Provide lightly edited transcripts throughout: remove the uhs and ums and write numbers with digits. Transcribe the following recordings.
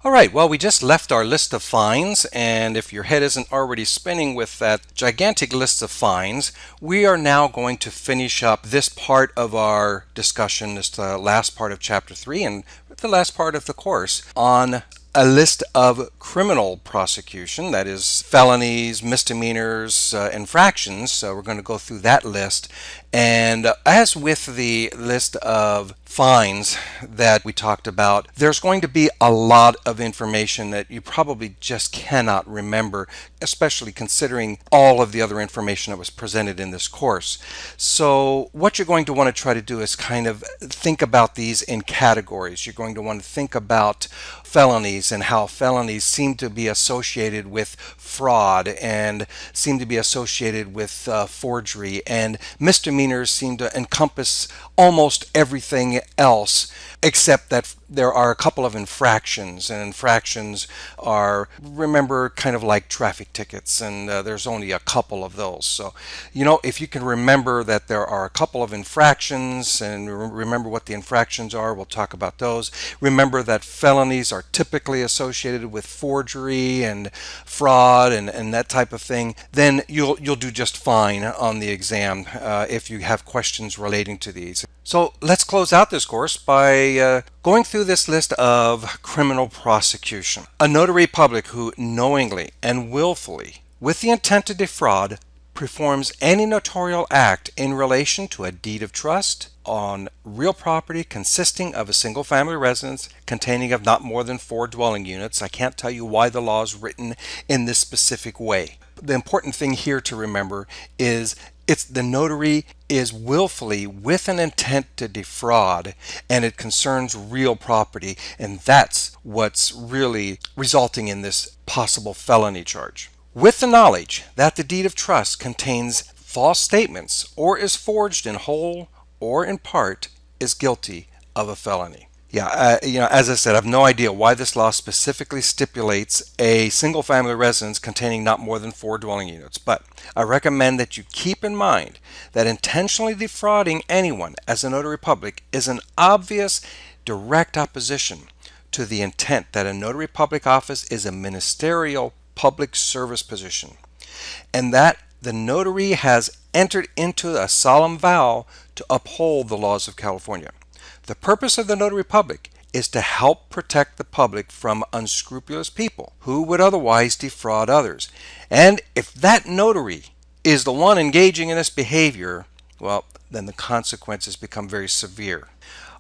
All right, well, we just left our list of fines, and if your head isn't already spinning with that gigantic list of fines, we are now going to finish up this part of our discussion, this last part of Chapter 3 and the last part of the course on a list of criminal prosecution, that is felonies, misdemeanors, infractions. So we're going to go through that list. And as with the list of fines that we talked about, there's going to be a lot of information that you probably just cannot remember, especially considering all of the other information that was presented in this course. So what you're going to want to try to do is kind of think about these in categories. You're going to want to think about felonies and how felonies seem to be associated with fraud and seem to be associated with forgery, and misdemeanors seem to encompass almost everything else except that there are a couple of infractions, and infractions are, remember, kind of like traffic tickets, and there's only a couple of those. So, if you can remember that there are a couple of infractions and remember what the infractions are, we'll talk about those. Remember that felonies are typically associated with forgery and fraud and that type of thing, then you'll do just fine on the exam if you have questions relating to these. So let's close out this course by going through this list of criminal prosecution. A notary public who knowingly and willfully, with the intent to defraud, performs any notarial act in relation to a deed of trust on real property consisting of a single family residence containing of not more than 4 dwelling units. I can't tell you why the law is written in this specific way. The important thing here to remember is the notary is willfully with an intent to defraud, and it concerns real property, and that's what's really resulting in this possible felony charge. With the knowledge that the deed of trust contains false statements or is forged in whole or in part, is guilty of a felony. As I said, I have no idea why this law specifically stipulates a single family residence containing not more than 4 dwelling units, but I recommend that you keep in mind that intentionally defrauding anyone as a notary public is an obvious direct opposition to the intent that a notary public office is a ministerial public service position, and that the notary has entered into a solemn vow to uphold the laws of California. The purpose of the notary public is to help protect the public from unscrupulous people who would otherwise defraud others. And if that notary is the one engaging in this behavior, well, then the consequences become very severe.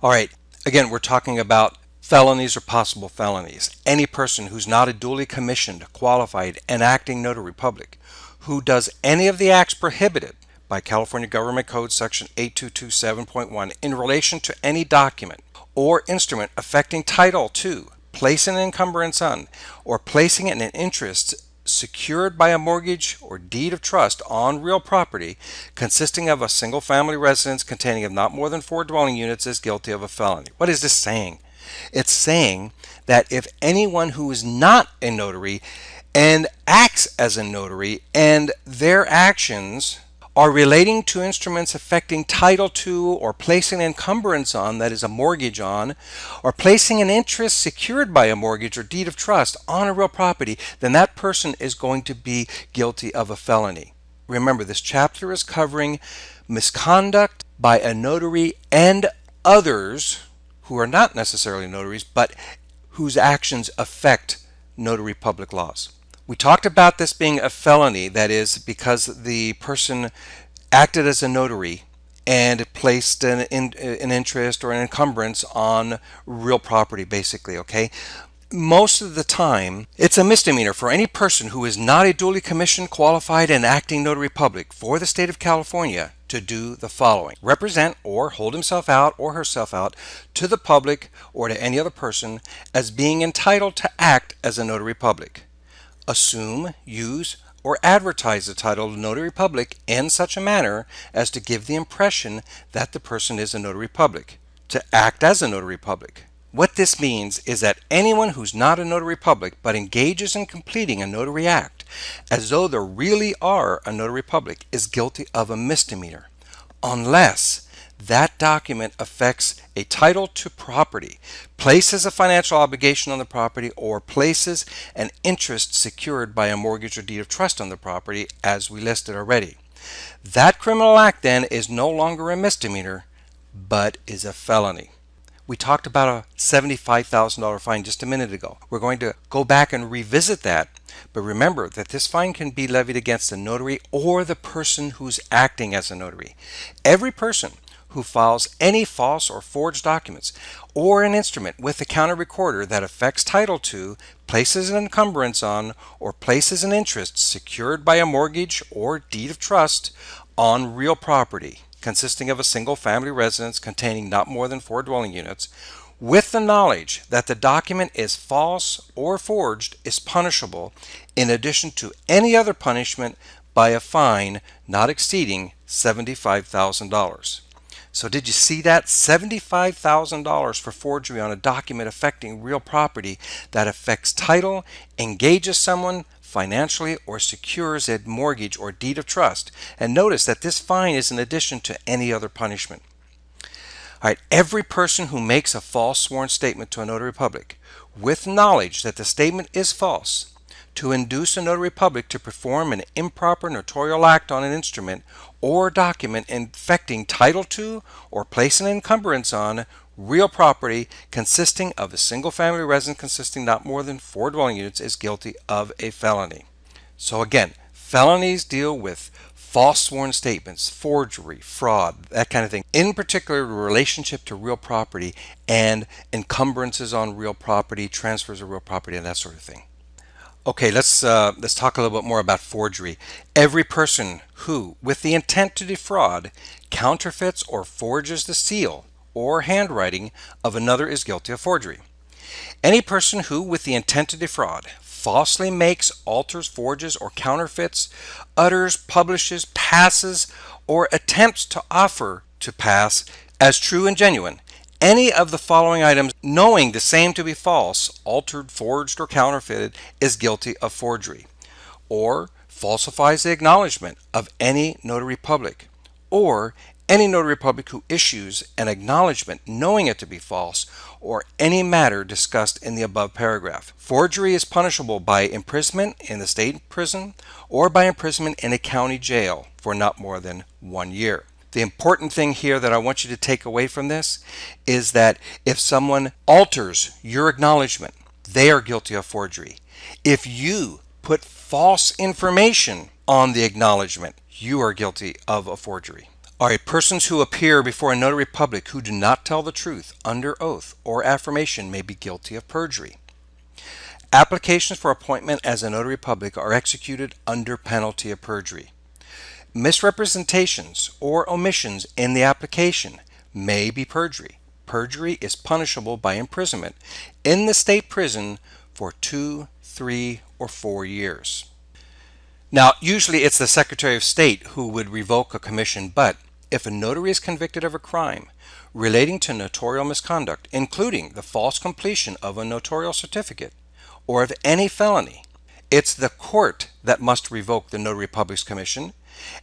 All right, again, we're talking about felonies or possible felonies. Any person who's not a duly commissioned, qualified, and acting notary public who does any of the acts prohibited by California Government Code Section 8227.1 in relation to any document or instrument affecting title to, placing an encumbrance on, or placing an interest secured by a mortgage or deed of trust on real property consisting of a single family residence containing of not more than 4 dwelling units is guilty of a felony. What is this saying? It's saying that if anyone who is not a notary and acts as a notary and their actions are relating to instruments affecting title to or placing an encumbrance on, that is a mortgage on, or placing an interest secured by a mortgage or deed of trust on a real property, then that person is going to be guilty of a felony. Remember, this chapter is covering misconduct by a notary and others who are not necessarily notaries, but whose actions affect notary public laws. We talked about this being a felony, that is because the person acted as a notary and placed an interest or an encumbrance on real property, basically, okay? Most of the time, it's a misdemeanor for any person who is not a duly commissioned, qualified, and acting notary public for the state of California to do the following: represent or hold himself out or herself out to the public or to any other person as being entitled to act as a notary public. Assume, use, or advertise the title of notary public in such a manner as to give the impression that the person is a notary public. To act as a notary public. What this means is that anyone who's not a notary public but engages in completing a notary act as though they really are a notary public is guilty of a misdemeanor, unless that document affects a title to property, places a financial obligation on the property, or places an interest secured by a mortgage or deed of trust on the property, as we listed already. That criminal act then is no longer a misdemeanor, but is a felony. We talked about a $75,000 fine just a minute ago. We're going to go back and revisit that, but remember that this fine can be levied against the notary or the person who's acting as a notary. Every person who files any false or forged documents or an instrument with the county recorder that affects title to, places an encumbrance on, or places an interest secured by a mortgage or deed of trust on real property consisting of a single family residence containing not more than 4 dwelling units, with the knowledge that the document is false or forged, is punishable in addition to any other punishment by a fine not exceeding $75,000. So did you see that? $75,000 for forgery on a document affecting real property that affects title, engages someone financially, or secures a mortgage or deed of trust. And notice that this fine is in addition to any other punishment. All right, every person who makes a false sworn statement to a notary public with knowledge that the statement is false to induce a notary public to perform an improper notarial act on an instrument or document affecting title to or place an encumbrance on real property consisting of a single family residence consisting not more than 4 dwelling units is guilty of a felony. So again, felonies deal with false sworn statements, forgery, fraud, that kind of thing. In particular, the relationship to real property and encumbrances on real property, transfers of real property, and that sort of thing. Okay, let's talk a little bit more about forgery. Every person who, with the intent to defraud, counterfeits or forges the seal or handwriting of another is guilty of forgery. Any person who, with the intent to defraud, falsely makes, alters, forges, or counterfeits, utters, publishes, passes, or attempts to offer to pass as true and genuine any of the following items, knowing the same to be false, altered, forged, or counterfeited, is guilty of forgery. Or falsifies the acknowledgement of any notary public, or any notary public who issues an acknowledgement knowing it to be false, or any matter discussed in the above paragraph. Forgery is punishable by imprisonment in the state prison or by imprisonment in a county jail for not more than 1 year. The important thing here that I want you to take away from this is that if someone alters your acknowledgement, they are guilty of forgery. If you put false information on the acknowledgement, you are guilty of a forgery. All right, persons who appear before a notary public who do not tell the truth under oath or affirmation may be guilty of perjury. Applications for appointment as a notary public are executed under penalty of perjury. Misrepresentations or omissions in the application may be perjury. Perjury is punishable by imprisonment in the state prison for 2, 3, or 4 years. Now, usually it's the Secretary of State who would revoke a commission, but if a notary is convicted of a crime relating to notarial misconduct, including the false completion of a notarial certificate, or of any felony, it's the court that must revoke the notary public's commission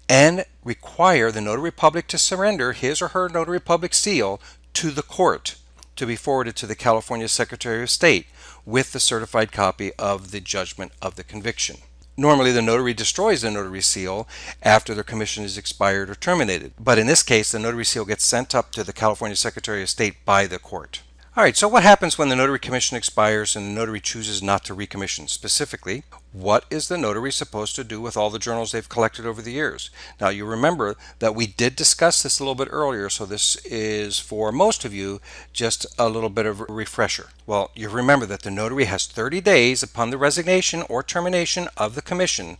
and require the notary public to surrender his or her notary public seal to the court to be forwarded to the California Secretary of State with the certified copy of the judgment of the conviction. Normally, the notary destroys the notary seal after their commission is expired or terminated, but in this case, the notary seal gets sent up to the California Secretary of State by the court. All right, so what happens when the notary commission expires and the notary chooses not to recommission? Specifically, what is the notary supposed to do with all the journals they've collected over the years? Now, you remember that we did discuss this a little bit earlier, so this is for most of you just a little bit of a refresher. Well, you remember that the notary has 30 days upon the resignation or termination of the commission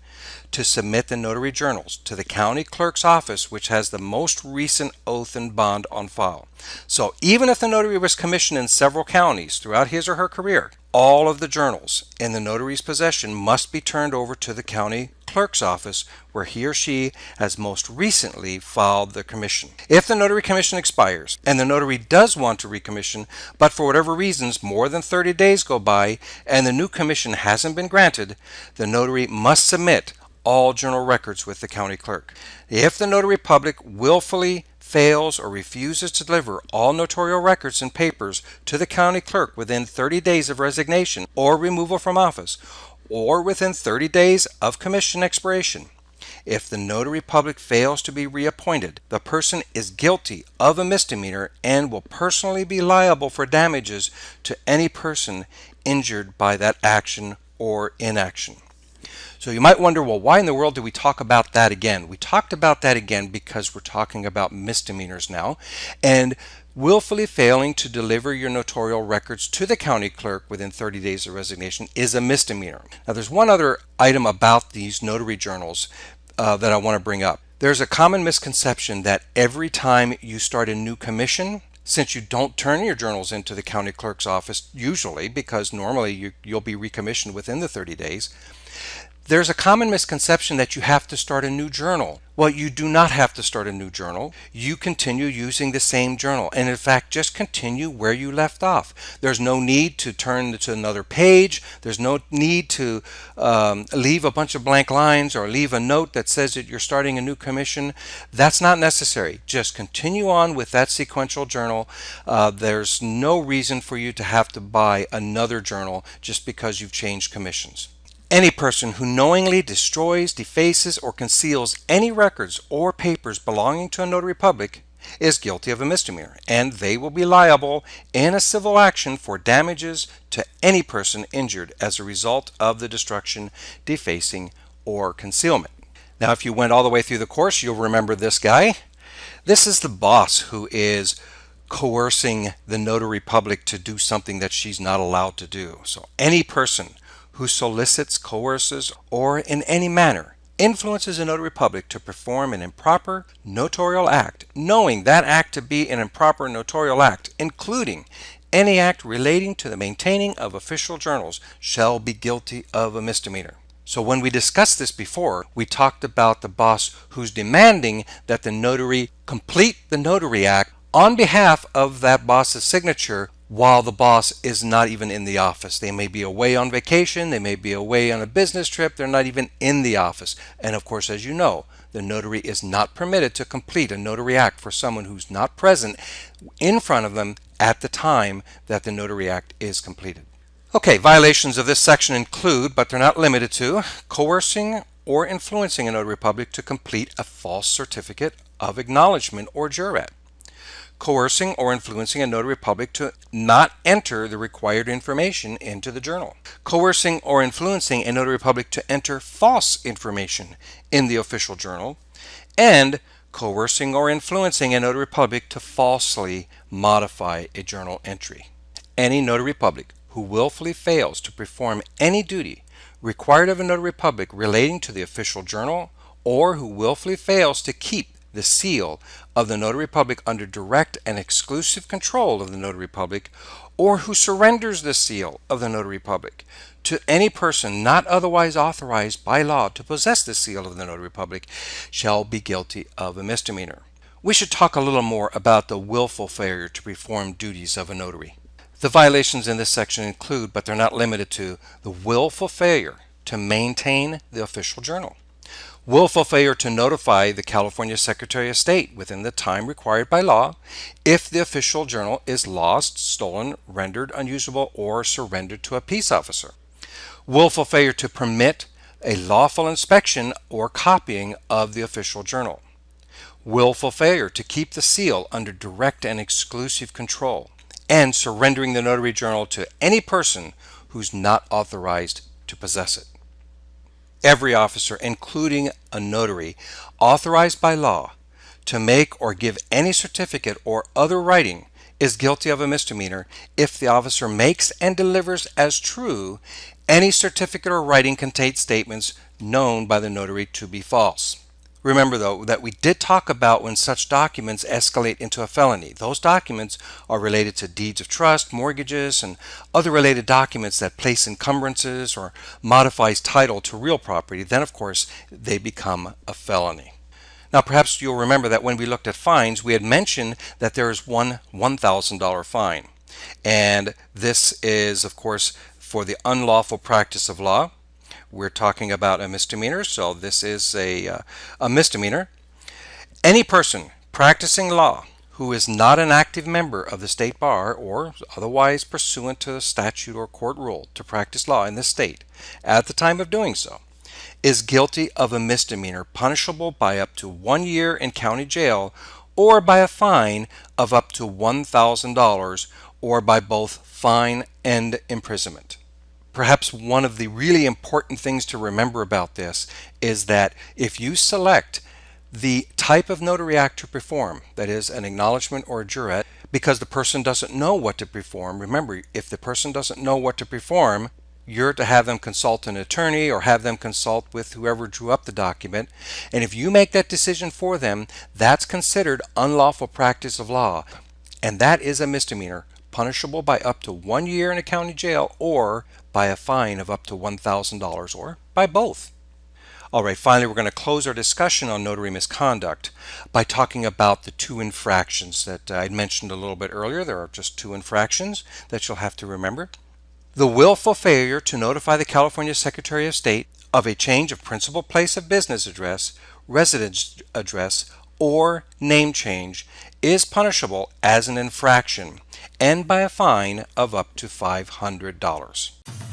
to submit the notary journals to the county clerk's office, which has the most recent oath and bond on file. So even if the notary was commissioned in several counties throughout his or her career, all of the journals in the notary's possession must be turned over to the county clerk's office where he or she has most recently filed the commission. If the notary commission expires and the notary does want to recommission, but for whatever reasons more than 30 days go by and the new commission hasn't been granted, the notary must submit all journal records with the county clerk. If the notary public willfully fails, or refuses to deliver all notarial records and papers to the county clerk within 30 days of resignation or removal from office, or within 30 days of commission expiration, if the notary public fails to be reappointed, the person is guilty of a misdemeanor and will personally be liable for damages to any person injured by that action or inaction. So you might wonder, well, why in the world do we talk about that again? We talked about that again because we're talking about misdemeanors now, and willfully failing to deliver your notarial records to the county clerk within 30 days of resignation is a misdemeanor. Now, there's one other item about these notary journals that I want to bring up. There's a common misconception that every time you start a new commission, since you don't turn your journals into the county clerk's office usually, because normally you'll be recommissioned within the 30 days, there's a common misconception that you have to start a new journal. Well, you do not have to start a new journal. You continue using the same journal, and in fact, just continue where you left off. There's no need to turn to another page. There's no need to leave a bunch of blank lines or leave a note that says that you're starting a new commission. That's not necessary. Just continue on with that sequential journal. There's no reason for you to have to buy another journal just because you've changed commissions. Any person who knowingly destroys, defaces, or conceals any records or papers belonging to a notary public is guilty of a misdemeanor, and they will be liable in a civil action for damages to any person injured as a result of the destruction, defacing, or concealment. Now, if you went all the way through the course, you'll remember this guy. This is the boss who is coercing the notary public to do something that she's not allowed to do. So any person who solicits, coerces, or in any manner influences a notary public to perform an improper notarial act, knowing that act to be an improper notarial act, including any act relating to the maintaining of official journals, shall be guilty of a misdemeanor. So when we discussed this before, we talked about the boss who's demanding that the notary complete the notary act on behalf of that boss's signature while the boss is not even in the office. They may be away on vacation, they may be away on a business trip, they're not even in the office. And of course, as you know, the notary is not permitted to complete a notary act for someone who's not present in front of them at the time that the notary act is completed. Okay, violations of this section include, but they're not limited to, coercing or influencing a notary public to complete a false certificate of acknowledgement or jurat, coercing or influencing a notary public to not enter the required information into the journal, coercing or influencing a notary public to enter false information in the official journal, and coercing or influencing a notary public to falsely modify a journal entry. Any notary public who willfully fails to perform any duty required of a notary public relating to the official journal, or who willfully fails to keep the seal of the notary public under direct and exclusive control of the notary public, or who surrenders the seal of the notary public to any person not otherwise authorized by law to possess the seal of the notary public, shall be guilty of a misdemeanor. We should talk a little more about the willful failure to perform duties of a notary. The violations in this section include, but they're not limited to, the willful failure to maintain the official journal, willful failure to notify the California Secretary of State within the time required by law if the official journal is lost, stolen, rendered unusable, or surrendered to a peace officer, willful failure to permit a lawful inspection or copying of the official journal, willful failure to keep the seal under direct and exclusive control, and surrendering the notary journal to any person who's not authorized to possess it. Every officer, including a notary, authorized by law to make or give any certificate or other writing is guilty of a misdemeanor if the officer makes and delivers as true any certificate or writing containing statements known by the notary to be false. Remember, though, that we did talk about when such documents escalate into a felony. Those documents are related to deeds of trust, mortgages, and other related documents that place encumbrances or modifies title to real property. Then, of course, they become a felony. Now, perhaps you'll remember that when we looked at fines, we had mentioned that there is one $1,000 fine. And this is, of course, for the unlawful practice of law. We're talking about a misdemeanor, so this is a misdemeanor. Any person practicing law who is not an active member of the state bar or otherwise pursuant to a statute or court rule to practice law in this state at the time of doing so is guilty of a misdemeanor punishable by up to 1 year in county jail or by a fine of up to $1,000 or by both fine and imprisonment. Perhaps one of the really important things to remember about this is that if you select the type of notary act to perform, that is, an acknowledgement or a jurat, because the person doesn't know what to perform, remember, if the person doesn't know what to perform, you're to have them consult an attorney or have them consult with whoever drew up the document. And if you make that decision for them, that's considered unlawful practice of law. And that is a misdemeanor, punishable by up to 1 year in a county jail or by a fine of up to $1,000 or by both. All right, finally, we're going to close our discussion on notary misconduct by talking about the two infractions that I mentioned a little bit earlier. There are just two infractions that you'll have to remember. The willful failure to notify the California Secretary of State of a change of principal place of business address, residence address, or name change is punishable as an infraction and by a fine of up to $500.